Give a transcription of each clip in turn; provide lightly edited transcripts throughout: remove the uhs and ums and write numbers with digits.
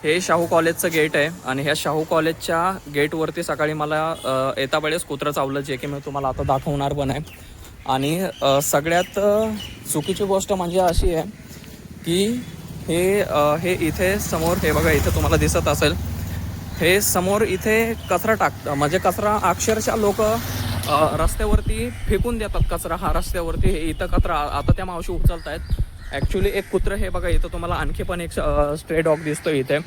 हे शाहू कॉलेजचं गेट आहे आणि ह्या शाहू कॉलेजच्या गेटवरती सकाळी मला येता वेळेस कुत्रं चावलं, जे की मी तुम्हाला आता दाखवणार पण आहे. आणि सगळ्यात चुकीची गोष्ट म्हणजे अशी आहे की हे इथे समोर, हे बघा इथे तुम्हाला दिसत असेल, हे समोर इथे कचरा टाकतं, म्हणजे कचरा अक्षरशः लोक रस्त्यावरती फेकून देतात कचरा हा रस्त्यावरती. हे इथं कचरा आता त्या मावशी उचलत आहेत. ॲक्च्युली एक कुत्रं, हे बघा इथं तुम्हाला आणखी पण एक स्ट्रे डॉग दिसतो इथे.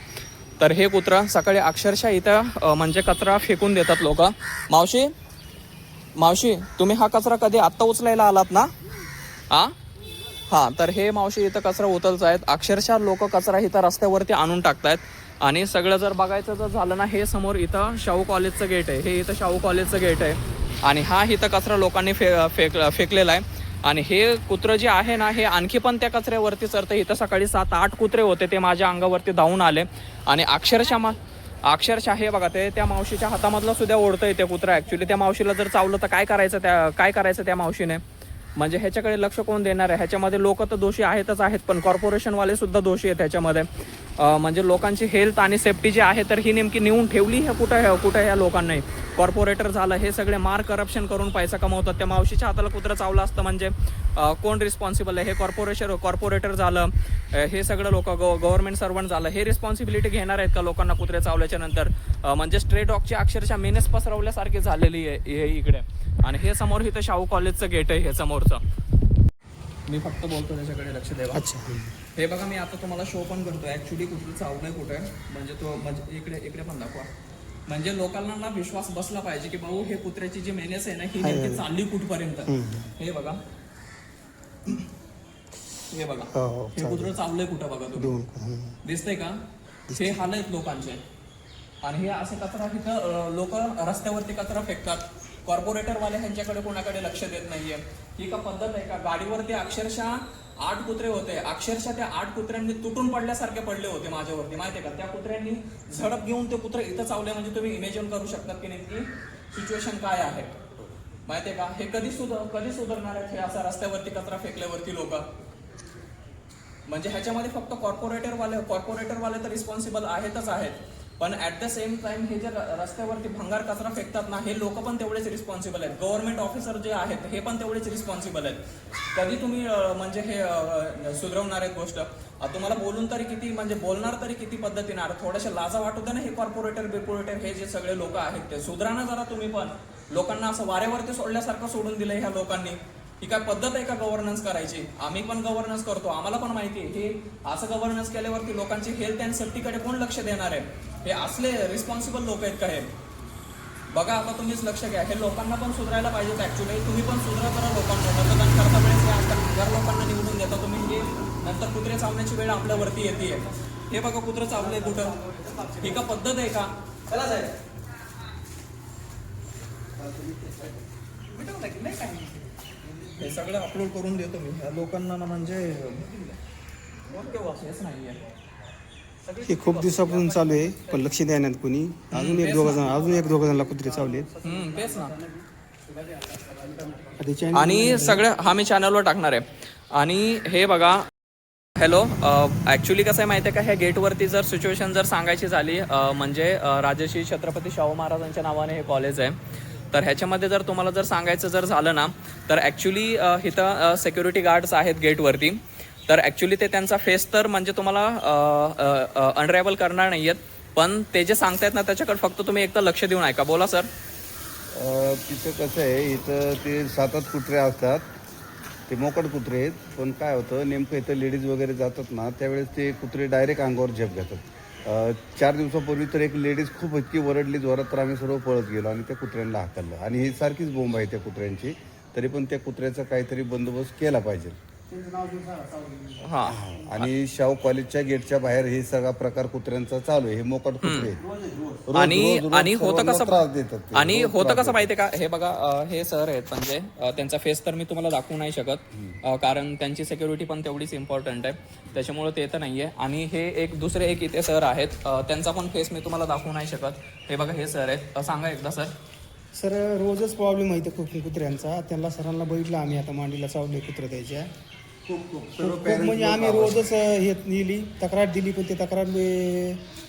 तर हे कुत्रं सकाळी अक्षरशः इथं म्हणजे कचरा फेकून देतात लोक. मावशी मावशी तुम्ही हा कचरा कधी आत्ता उचलायला आलात ना? हां, तर हे मावशी इथं कचरा उचलत आहेत. अक्षरशः लोक कचरा इथं रस्त्यावरती आणून टाकतायत. आणि सगळं जर बघायचं जर झालं ना, हे समोर इथं शाहू कॉलेजचं गेट आहे, हे इथं शाहू कॉलेजचं गेट आहे. आणि हा इथं कचरा लोकांनी फेकलेला आहे. आणि हे कुत्रं जे आहे ना, हे आणखी पण त्या कचऱ्यावरती चरतं. इथं सकाळी 7-8 कुत्रे होते, ते माझ्या अंगावरती धावून आले. आणि अक्षरशः हे बघा, ते त्या मावशीच्या हातामधलं सुद्धा ओढतंय ते कुत्रं. ॲक्च्युली त्या मावशीला जर चावलं तर काय करायचं त्या मावशीने? म्हणजे ह्याच्याकडे लक्ष कोण देणार आहे? ह्याच्यामध्ये लोक तर दोषी आहेतच आहेत, पण कॉर्पोरेशनवाले सुद्धा दोषी आहेत ह्याच्यामध्ये. म्हणजे लोकांची हेल्थ आणि सेफ्टी जी आहे तर ही नेमकी नेऊन ठेवली ह्या कुठं ह्या लोकांनी. कॉर्पोरेटर झालं, हे सगळे करप्शन करून पैसा कमवतात. त्या मावशीच्या हाताला कुत्रं चावलं असतं म्हणजे कोण रिस्पॉन्सिबल आहे? हे कॉर्पोरेटर झालं, हे सगळं लोक गव्हर्नमेंट सर्वंट झालं, हे रिस्पॉन्सिबिलिटी घेणार आहेत का लोकांना कुत्रे चावल्याच्या नंतर? म्हणजे स्ट्रे डॉगची अक्षरशः मेनेस पसरवल्यासारखी झालेली आहे इकडे. आणि हे समोर इथं शाहू कॉलेजचं गेट आहे, हे समोरचं. मी फक्त बोलतो, त्याच्याकडे लक्ष द्यावा. अच्छा, हे बघा मी आता तुम्हाला शो पण करतो. ॲक्च्युली कुठलं चावलंय कुठे, म्हणजे तो म्हणजे इकडे पण दाखवा. म्हणजे लोकांना ना विश्वास बसला पाहिजे की भाऊ हे कुत्र्याची जी मेनेस आहे ना, ही नेमकी चालली कुठपर्यंत. हे बघा, हे कुत्रं चावलंय कुठं बघा, तुम्ही दिसतंय का? हे हाल आहेत लोकांचे. आणि हे असे कचरा तिथं लोक रस्त्यावरती कचरा फेकतात. कॉर्पोरेटरवाले ह्यांच्याकडे कोणाकडे लक्ष देत नाहीये. ही का पद्धत आहे का? गाडीवरती अक्षरशः 8 कुत्रे होते. अक्षरशः त्या 8 कुत्र्यांनी तुटून पडल्यासारखे पडले होते माझ्यावरती, माहितीये का? त्या कुत्र्यांनी झडप घेऊन ते कुत्रे इथं चावले. म्हणजे तुम्ही इमेजिन करू शकता की नेमकी सिच्युएशन काय आहे, माहितीये का? हे कधी सुधारणार आहेत हे असं रस्त्यावरती कचरा फेकल्यावरती लोक? म्हणजे ह्याच्यामध्ये फक्त कॉर्पोरेटरवाले तर रिस्पॉन्सिबल आहेतच आहेत, पण ऍट द सेम टाइम हे जे रस्त्यावरती भंगार कचरा फेकतात ना, हे लोक पण तेवढेच रिस्पॉन्सिबल आहेत. गव्हर्नमेंट ऑफिसर जे आहेत हे पण तेवढेच रिस्पॉन्सिबल आहेत. कधी तुम्ही म्हणजे हे सुधारवणार आहेत गोष्ट? तुम्हाला बोलून तरी किती, म्हणजे बोलणार तरी किती पद्धतीने? थोड्याशा लाजा वाटू द्या ना. हे कॉर्पोरेटर हे जे सगळे लोक आहेत ते सुधरा ना जरा तुम्ही पण. लोकांना असं वाऱ्यावरती सोडल्यासारखं सोडून दिलंय ह्या लोकांनी. ही काय पद्धत आहे का गव्हर्नन्स करायची? आम्ही पण गव्हर्नन्स करतो, आम्हाला पण माहिती आहे हे असं गव्हर्नन्स केल्यावरती लोकांची हेल्थ अँड सेफ्टीकडे कोण लक्ष देणार आहे? हे असले रिस्पॉन्सिबल लोक आहेत का हे? बघा आता तुम्हीच लक्ष घ्या, हे लोकांना पण सुधारायला पाहिजेत. ऍक्च्युली तुम्ही पण सुधारा करा लोकांना. मतदान करता वेळेस हे असतात, जर लोकांना निवडून देता तुम्ही, हे नंतर कुत्रे चावण्याची वेळ आपल्यावरती येते. हे बघा कुत्रं चावलंय कुठं, ही का पद्धत आहे का? हे सगळं अपलोड करून देतो मी ह्या लोकांना ना, म्हणजे हेच नाहीये. हे खूप दिवसापासून चालू आहे, पण लक्ष द्यायनात कोणी. अजून एक दोघ जणांना कुत्रे चावले. तेच ना. आणि सगळं हा मी चॅनलवर टाकणार आहे. आणि हे बघा, हॅलो, ॲक्च्युली कसं आहे माहिती आहे का, ह्या गेटवरती जर सिच्युएशन जर सांगायची झाली, म्हणजे राजश्री छत्रपती शाहू महाराजांच्या नावाने हे कॉलेज आहे. तर ह्याच्यामध्ये जर तुम्हाला जर सांगायचं जर झालं ना, तर ॲक्च्युली इथं सिक्युरिटी गार्ड्स आहेत गेटवरती. तर ॲक्च्युली ते त्यांचा फेस तर म्हणजे तुम्हाला अनरायबल करणार नाही आहेत, पण ते जे सांगतायत ना त्याच्याकडे फक्त तुम्ही एकदा लक्ष देऊन ऐका. बोला सर. तिथं कसं आहे, इथं ते 7-8 कुत्रे असतात, ते मोकट कुत्रे आहेत. पण काय होतं नेमकं, इथं लेडीज वगैरे जातात ना, त्यावेळेस ते कुत्रे डायरेक्ट अंगावर झेप घेतात. 4 दिवसापूर्वी तर एक लेडीज खूप इतकी वरडली जोरात, तर आम्ही सर्व पळत गेलो आणि त्या कुत्र्यांना हाकललं. आणि ही सारखीच बोंब आहे त्या कुत्र्यांची. तरी पण त्या कुत्र्याचा काहीतरी बंदोबस्त केला पाहिजे. हां. आणि शाहू कॉलेजच्या गेटच्या बाहेर हे सगळा प्रकार कुत्र्यांचा चालू आहे. हे मोकट कुत्रे आणि होतं कसं, त्रास देतात. आणि होतं कसं माहितीये का, हे बघा हे सर आहेत, म्हणजे त्यांचा फेस तर मी तुम्हाला दाखवू नाही शकत, कारण त्यांची सिक्युरिटी पण तेवढीच इम्पॉर्टंट आहे, त्याच्यामुळे ते तर नाहीये. आणि हे दुसरे एक इथे सर आहेत, त्यांचा पण फेस मी तुम्हाला दाखवू नाही शकत. हे बघा हे सर आहेत. सांगा एकदा सर. सर रोजच प्रॉब्लेम आहे खूप कुत्र्यांचा. त्यांना सरांना बघितलं आम्ही, आता मांडीला चावले कुत्रे त्याच्या. खूप म्हणजे आम्ही रोजच हे दिली तक्रार दिली, पण ते तक्रार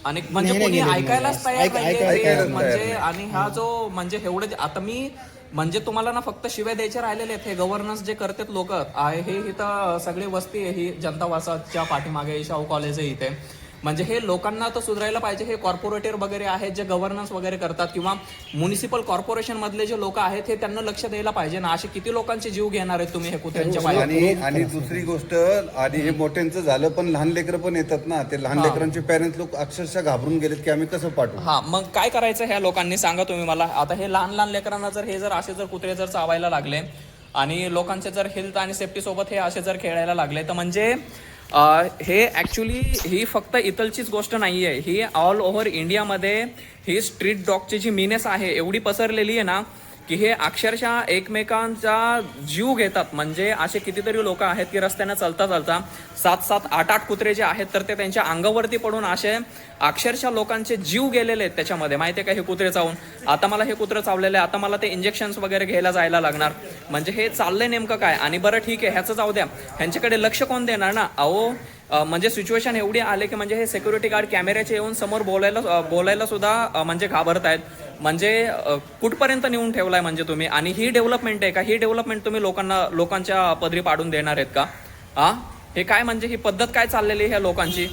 आणि म्हणजे नाही कोणी गेलेलं ऐकायलाच नाही. तयार नाहीये ऐकायलाच ते. म्हणजे तयार नाही. आणि हा जो म्हणजे एवढं आता मी म्हणजे तुम्हाला ना फक्त शिव्या द्यायचे राहिलेले आहेत. हे गव्हर्नन्स जे करतात लोक हे इथं सगळी वस्ती आहे ही जनता वासाच्या पाठीमागे शाहू कॉलेज आहे इथे. म्हणजे हे लोकांना तर सुधारायला पाहिजे. हे कॉर्पोरेटर वगैरे आहेत जे गव्हर्नन्स वगैरे करतात किंवा म्युनिसिपल कॉर्पोरेशन मधले जे लोक आहेत हे त्यांना लक्ष द्यायला पाहिजे ना. असे किती लोकांचे जीव घेणार आहेत तुम्ही हे कुत्र्यांच्या पायात. आणि दुसरी गोष्ट, आणि हे मोठ्यांचं झालं, पण लहान लेकरं पण येतात ना. ते लहान लेकरांचे पॅरेंट्स लोक अक्षरशः घाबरून गेलेत की आम्ही कसं पाठवू. हा, मग काय करायचं ह्या लोकांनी सांगा तुम्ही मला. आता हे लहान लहान लेकरांना जर असे जर कुत्रे जर चावायला लागले आणि लोकांचे जर हेल्थ आणि सेफ्टी सोबत हे असे जर खेळायला लागले तर म्हणजे हे ॲक्च्युली ही फक्त इथलचीच गोष्ट नाही आहे. ही ऑल ओव्हर इंडियामध्ये ही स्ट्रीट डॉगची जी मिनेस आहे एवढी पसरलेली आहे ना की हे अक्षरशः एकमेकांचा जीव घेतात. म्हणजे असे कितीतरी लोक आहेत की रस्त्यानं चालता चालता 7-7, 8-8 कुत्रे जे आहेत तर ते त्यांच्या अंगावरती पडून असे अक्षरशः लोकांचे जीव गेलेले आहेत त्याच्यामध्ये. माहिती आहे का, हे कुत्रे चावून. आता मला हे कुत्रे चावलेले आहे, आता मला ते इंजेक्शन्स वगैरे घ्यायला जायला लागणार. म्हणजे हे चाललंय नेमकं काय. आणि बरं ठीक आहे, ह्याचं जाऊ द्या, ह्यांच्याकडे लक्ष कोण देणार ना. अहो म्हणजे सिच्युएशन एवढी आले की म्हणजे हे सिक्युरिटी गार्ड कॅमेऱ्याचे येऊन समोर बोलायला सुद्धा म्हणजे घाबरत आहेत. म्हणजे कुठपर्यंत नेऊन ठेवलाय म्हणजे तुम्ही. आणि ही डेव्हलपमेंट आहे का? ही डेव्हलपमेंट तुम्ही लोकांच्या पदरी पाडून देणार आहेत का? हे काय म्हणजे ही पद्धत काय चाललेली ह्या लोकांची.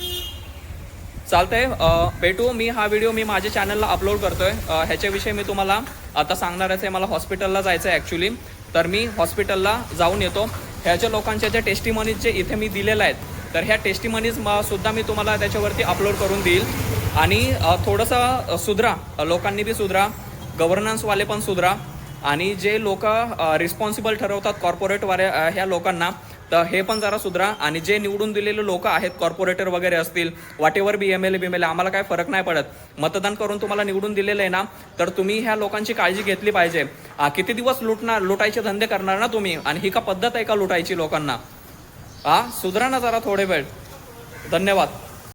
चालतंय, भेटू. हा व्हिडिओ मी माझ्या चॅनलला अपलोड करतोय. ह्याच्याविषयी मी तुम्हाला आता सांगणारच आहे. मला हॉस्पिटलला जायचं आहे ॲक्च्युली, तर मी हॉस्पिटलला जाऊन येतो. ह्याच्या लोकांच्या ज्या टेस्टिमनीज जे इथे मी दिलेल्या आहेत तर ह्या टेस्टिमनीज सुद्धा मी तुम्हाला त्याच्यावरती अपलोड करून देईल. आणि थोडंसं सुधरा, लोकांनी बी सुधरा, गव्हर्नन्सवाले पण सुधरा. आणि जे लोक रिस्पॉन्सिबल ठरवतात कॉर्पोरेटवाले ह्या लोकांना, तर हे पण जरा सुधरा. आणि जे निवडून दिलेले लोक आहेत कॉर्पोरेटर वगैरे असतील, वाटेवर बी MLA आम्हाला काय फरक नाही पडत. मतदान करून तुम्हाला निवडून दिलेलं आहे ना, तर तुम्ही ह्या लोकांची काळजी घेतली पाहिजे. किती दिवस लुटायचे धंदे करणार ना तुम्ही. आणि ही का पद्धत आहे का लुटायची लोकांना. सुधरा ना जरा थोडे वेळ. धन्यवाद.